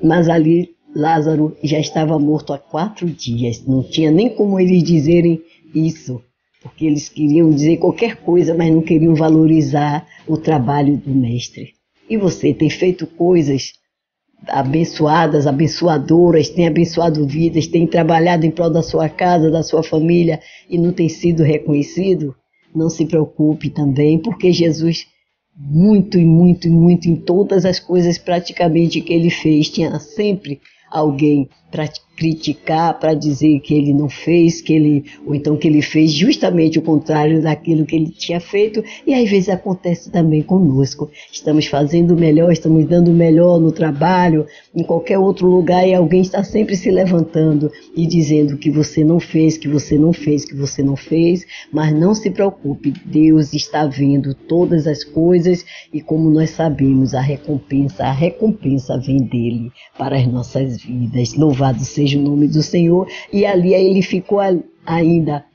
Mas ali Lázaro já estava morto há 4 dias, não tinha nem como eles dizerem isso, porque eles queriam dizer qualquer coisa, mas não queriam valorizar o trabalho do mestre. E você tem feito coisas abençoadas, abençoadoras, tem abençoado vidas, tem trabalhado em prol da sua casa, da sua família e não tem sido reconhecido? Não se preocupe também, porque Jesus, muito em todas as coisas praticamente que ele fez, tinha sempre alguém para criticar, para dizer que ele não fez, ou então que ele fez justamente o contrário daquilo que ele tinha feito, e às vezes acontece também conosco. Estamos fazendo o melhor, estamos dando o melhor no trabalho, em qualquer outro lugar, e alguém está sempre se levantando e dizendo que você não fez, que você não fez, que você não fez, mas não se preocupe, Deus está vendo todas as coisas, e como nós sabemos, a recompensa vem dele para as nossas vidas. Louvado seja o nome do Senhor. E ali ele ficou ainda,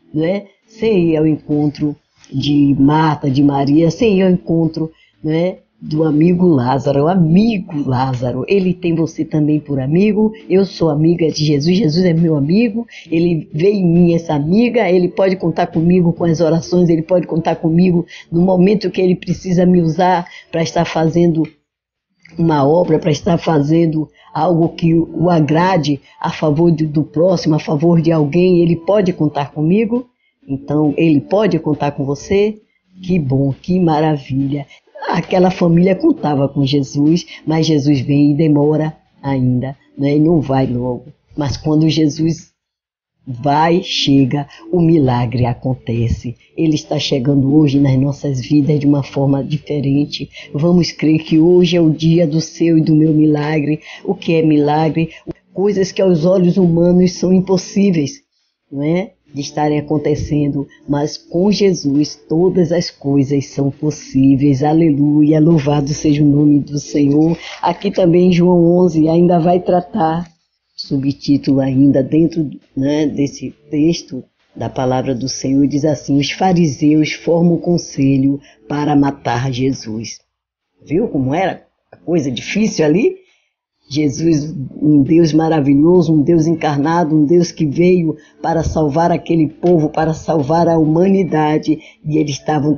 sem ir ao encontro de Marta, de Maria, sem ir ao encontro, do amigo Lázaro. O amigo Lázaro, ele tem você também por amigo. Eu sou amiga de Jesus, Jesus é meu amigo, ele vê em mim essa amiga, ele pode contar comigo com as orações, ele pode contar comigo no momento que ele precisa me usar para estar fazendo uma obra, para estar fazendo algo que o agrade a favor do próximo, a favor de alguém. Ele pode contar comigo, então ele pode contar com você. Que bom, que maravilha. Aquela família contava com Jesus, mas Jesus vem e demora ainda, e não vai logo. Mas quando Jesus vai, chega, o milagre acontece. Ele está chegando hoje nas nossas vidas de uma forma diferente. Vamos crer que hoje é o dia do seu e do meu milagre. O que é milagre? Coisas que aos olhos humanos são impossíveis, de estarem acontecendo, mas com Jesus todas as coisas são possíveis. Aleluia, louvado seja o nome do Senhor. Aqui também João 11 ainda vai tratar, subtítulo ainda dentro desse texto da palavra do Senhor, diz assim: os fariseus formam conselho para matar Jesus. Viu como era a coisa difícil ali? Jesus, um Deus maravilhoso, um Deus encarnado, um Deus que veio para salvar aquele povo, para salvar a humanidade, e eles estavam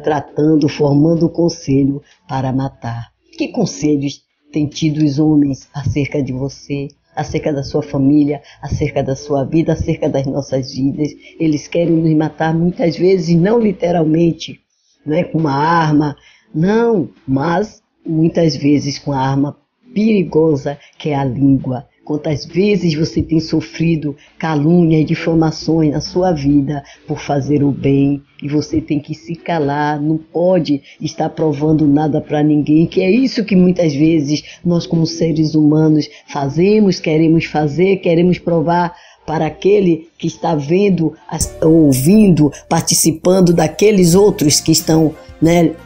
formando conselho para matar. Que conselhos têm tido os homens acerca de você, acerca da sua família, acerca da sua vida, acerca das nossas vidas? Eles querem nos matar muitas vezes, não literalmente, com uma arma, não, mas muitas vezes com a arma perigosa que é a língua. Quantas vezes você tem sofrido calúnia e difamações na sua vida por fazer o bem, e você tem que se calar, não pode estar provando nada para ninguém, que é isso que muitas vezes nós como seres humanos fazemos, queremos provar para aquele que está vendo, ouvindo, participando daqueles outros que estão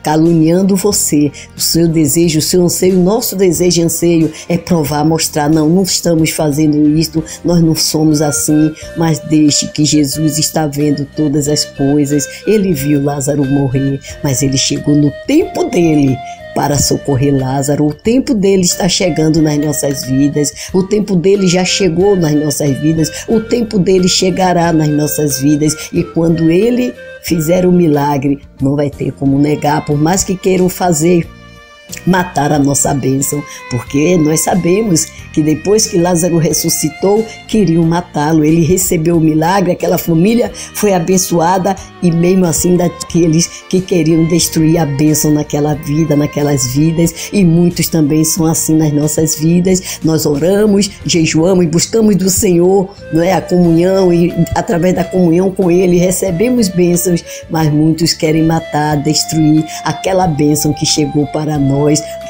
caluniando você. O seu desejo, o seu anseio, o nosso desejo e anseio é provar, mostrar: não estamos fazendo isto, nós não somos assim. Mas deixe que Jesus está vendo todas as coisas. Ele viu Lázaro morrer, mas ele chegou no tempo dele para socorrer Lázaro. O tempo dele está chegando nas nossas vidas, o tempo dele já chegou nas nossas vidas, o tempo dele chegará nas nossas vidas, e quando ele fizer o milagre, não vai ter como negar, por mais que queiram matar a nossa bênção, porque nós sabemos que depois que Lázaro ressuscitou, queriam matá-lo. Ele recebeu o milagre, aquela família foi abençoada, e mesmo assim daqueles que queriam destruir a bênção naquela vida, naquelas vidas, e muitos também são assim nas nossas vidas. Nós oramos, jejuamos e buscamos do Senhor, a comunhão, e através da comunhão com Ele recebemos bênçãos, mas muitos querem matar, destruir aquela bênção que chegou para nós.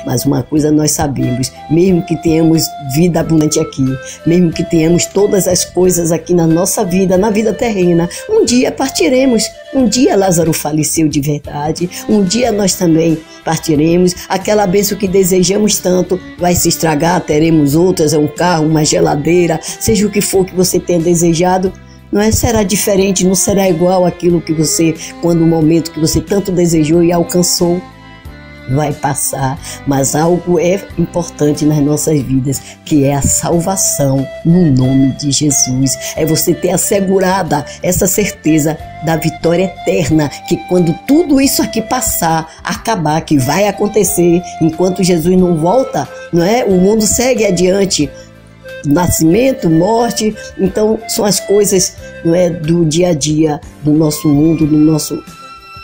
Mas uma coisa nós sabemos: mesmo que tenhamos vida abundante aqui, mesmo que tenhamos todas as coisas aqui na nossa vida, na vida terrena, um dia partiremos. Um dia Lázaro faleceu de verdade, um dia nós também partiremos. Aquela bênção que desejamos tanto vai se estragar, teremos outras, um carro, uma geladeira, seja o que for que você tenha desejado. Será diferente, não será igual àquilo que você, quando o momento que você tanto desejou e alcançou. vai passar, mas algo é importante nas nossas vidas, que é a salvação no nome de Jesus. É você ter assegurada essa certeza da vitória eterna, que quando tudo isso aqui passar, acabar, que vai acontecer, enquanto Jesus não volta, não é? O mundo segue adiante. Nascimento, morte, então são as coisas, não é, do dia a dia do nosso mundo, do nosso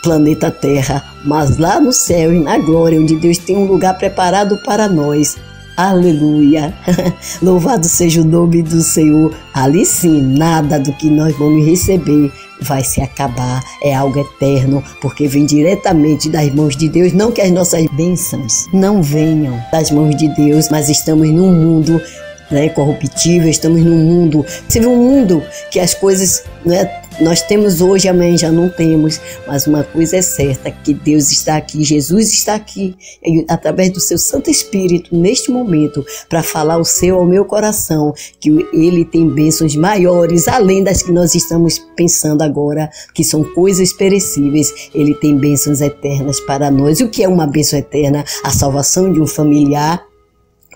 planeta Terra, mas lá no céu e na glória, onde Deus tem um lugar preparado para nós. Aleluia! Louvado seja o nome do Senhor. Ali sim, nada do que nós vamos receber vai se acabar, é algo eterno, porque vem diretamente das mãos de Deus. Não que as nossas bênçãos não venham das mãos de Deus, mas estamos num mundo, né, corruptível, estamos num mundo, você vê um mundo que as coisas, né, nós temos hoje, amanhã já não temos, mas uma coisa é certa, que Deus está aqui, Jesus está aqui, através do seu Santo Espírito, neste momento, para falar o seu ao meu coração, que Ele tem bênçãos maiores, além das que nós estamos pensando agora, que são coisas perecíveis. Ele tem bênçãos eternas para nós. E o que é uma bênção eterna? A salvação de um familiar.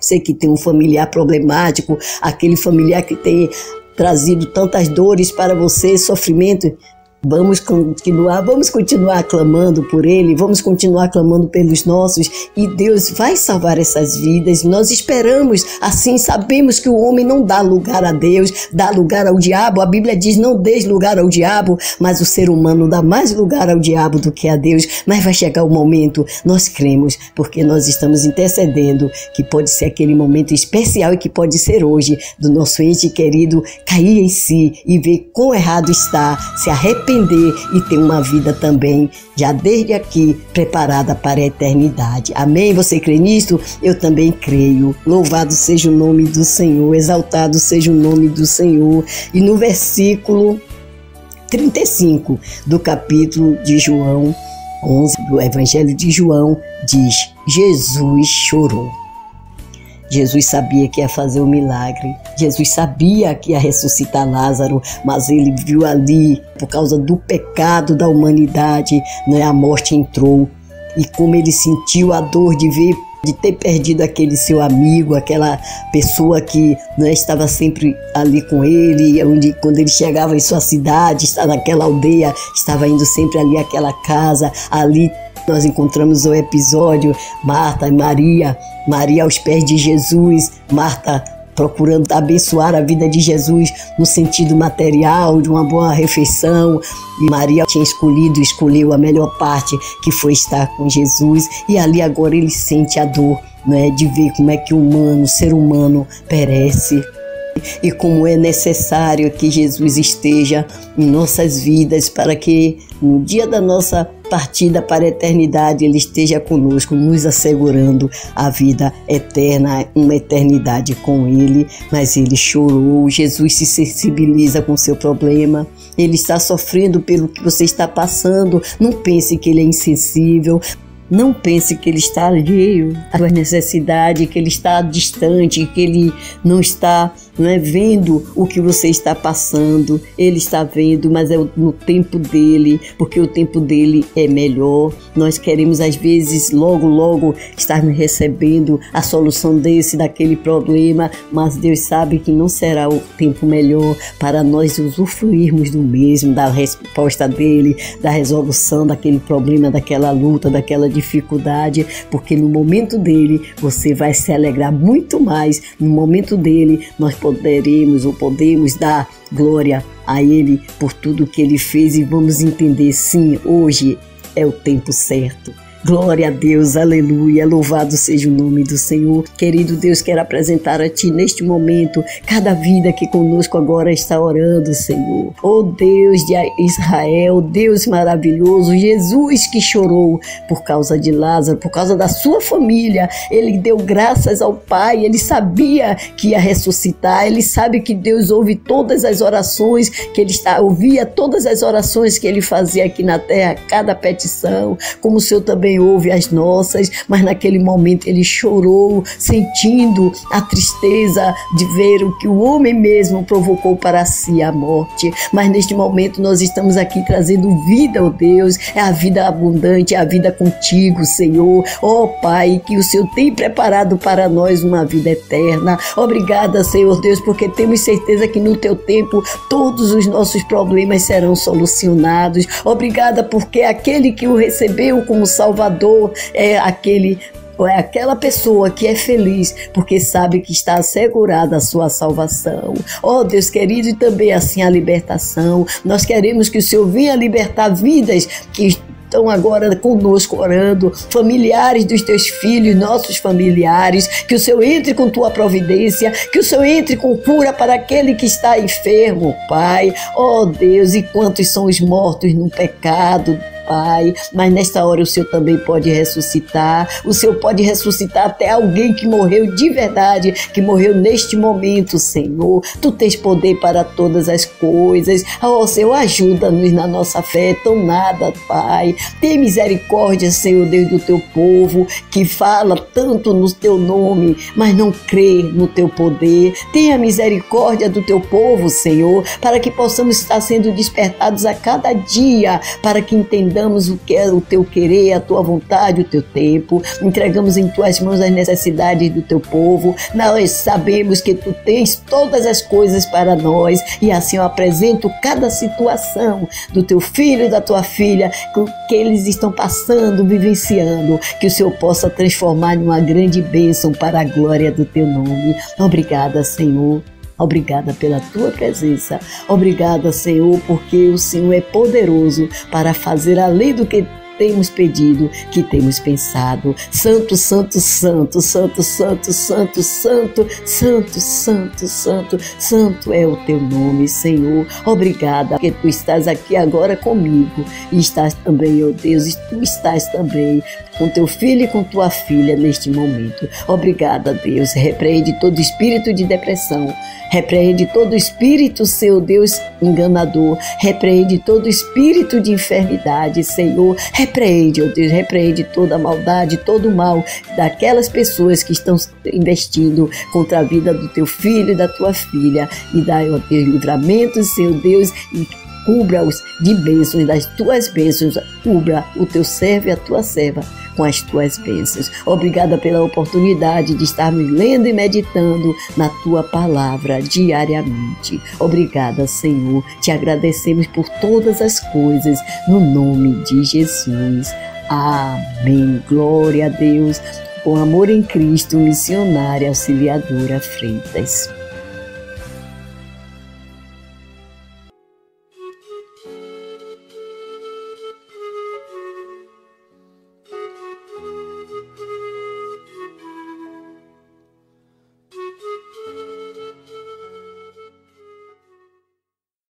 Você que tem um familiar problemático, aquele familiar que tem trazido tantas dores para você, sofrimento, vamos continuar clamando por ele, vamos continuar clamando pelos nossos, e Deus vai salvar essas vidas. Nós esperamos, assim sabemos que o homem não dá lugar a Deus, dá lugar ao diabo. A Bíblia diz: não dês lugar ao diabo, mas o ser humano dá mais lugar ao diabo do que a Deus. Mas vai chegar o momento, nós cremos, porque nós estamos intercedendo, que pode ser aquele momento especial, e que pode ser hoje, do nosso ente querido cair em si e ver quão errado está, se arrepender e ter uma vida também, já desde aqui, preparada para a eternidade. Amém? Você crê nisto? Eu também creio. Louvado seja o nome do Senhor, exaltado seja o nome do Senhor. E no versículo 35 do capítulo de João 11, do Evangelho de João, diz: Jesus chorou. Jesus sabia que ia fazer o milagre, Jesus sabia que ia ressuscitar Lázaro, mas ele viu ali, por causa do pecado da humanidade, né, a morte entrou. E como ele sentiu a dor de ter perdido aquele seu amigo, aquela pessoa que, né, estava sempre ali com ele, onde, quando ele chegava em sua cidade, estava naquela aldeia, estava indo sempre ali àquela casa, ali nós encontramos o episódio, Marta e Maria, Maria aos pés de Jesus, Marta procurando abençoar a vida de Jesus no sentido material, de uma boa refeição, e Maria escolheu a melhor parte, que foi estar com Jesus, e ali agora ele sente a dor, né, de ver como é que o ser humano perece. E como é necessário que Jesus esteja em nossas vidas, para que no dia da nossa partida para a eternidade Ele esteja conosco, nos assegurando a vida eterna, uma eternidade com Ele. Mas Ele chorou. Jesus se sensibiliza com o seu problema. Ele está sofrendo pelo que você está passando. Não pense que Ele é insensível. Não pense que Ele está alheio à sua necessidade, que Ele está distante, que Ele não está, vendo o que você está passando. Ele está vendo, mas é no tempo dele, porque o tempo dele é melhor. Nós queremos, às vezes, logo estarmos recebendo a solução daquele problema, mas Deus sabe que não será o tempo melhor para nós usufruirmos do mesmo, da resposta dele, da resolução daquele problema, daquela luta, daquela dificuldade, porque no momento dele você vai se alegrar muito mais. No momento dele nós podemos dar glória a ele por tudo que ele fez, e vamos entender, sim, hoje é o tempo certo. Glória a Deus, aleluia, louvado seja o nome do Senhor. Querido Deus, quero apresentar a Ti neste momento cada vida que conosco agora está orando, Senhor. Oh Deus de Israel, Deus maravilhoso, Jesus que chorou por causa de Lázaro, por causa da sua família. Ele deu graças ao Pai, ele sabia que ia ressuscitar, ele sabe que Deus ouve todas as orações, que ele ouvia todas as orações que ele fazia aqui na terra, cada petição, como o Senhor também também ouve as nossas, mas naquele momento ele chorou, sentindo a tristeza de ver o que o homem mesmo provocou para si, a morte. Mas neste momento nós estamos aqui trazendo vida, ó Deus, é a vida abundante, é a vida contigo, Senhor. Ó Pai, que o Senhor tem preparado para nós uma vida eterna. Obrigada, Senhor Deus, porque temos certeza que no teu tempo todos os nossos problemas serão solucionados. Obrigada porque aquele que o recebeu como Salvador é aquela pessoa que é feliz porque sabe que está assegurada a sua salvação. Oh Deus querido, e também assim a libertação. Nós queremos que o Senhor venha libertar vidas que estão agora conosco orando, familiares dos teus filhos, nossos familiares, que o Senhor entre com tua providência, que o Senhor entre com cura para aquele que está enfermo, Pai. Oh Deus, e quantos são os mortos no pecado, Pai, mas nesta hora o Senhor também pode ressuscitar. O Senhor pode ressuscitar até alguém que morreu de verdade, que morreu neste momento, Senhor. Tu tens poder para todas as coisas. Oh, Senhor, ajuda-nos na nossa fé tão nada, Pai. Tem misericórdia, Senhor Deus, do teu povo que fala tanto no teu nome, mas não crê no teu poder. Tenha misericórdia do teu povo, Senhor, para que possamos estar sendo despertados a cada dia, para que entendamos o que é o teu querer, a tua vontade, o teu tempo. Entregamos em tuas mãos as necessidades do teu povo. Nós sabemos que tu tens todas as coisas para nós, e assim eu apresento cada situação do teu filho e da tua filha que eles estão passando, vivenciando, que o Senhor possa transformar numa grande bênção para a glória do teu nome. Obrigada, Senhor. Obrigada pela tua presença. Obrigada, Senhor, porque o Senhor é poderoso para fazer além do que temos pedido, que temos pensado. Santo, santo, santo, santo, santo, santo, santo, santo, santo, santo, santo é o teu nome, Senhor. Obrigada, porque tu estás aqui agora comigo, e estás também, ó Deus, e tu estás também com teu filho e com tua filha neste momento. Obrigada, Deus. Repreende todo espírito de depressão, repreende todo espírito, Senhor Deus, enganador, repreende todo espírito de enfermidade, Senhor. Repreende, ó Deus, repreende toda a maldade, todo o mal daquelas pessoas que estão investindo contra a vida do teu filho e da tua filha, e dai, ó Deus, livramento, Senhor Deus, e cubra-os de bênçãos, das tuas bênçãos. Cubra o teu servo e a tua serva com as tuas bênçãos. Obrigada pela oportunidade de estarmos lendo e meditando na tua palavra diariamente. Obrigada, Senhor. Te agradecemos por todas as coisas, no nome de Jesus. Amém. Glória a Deus. Com amor em Cristo, missionária Auxiliadora Freitas.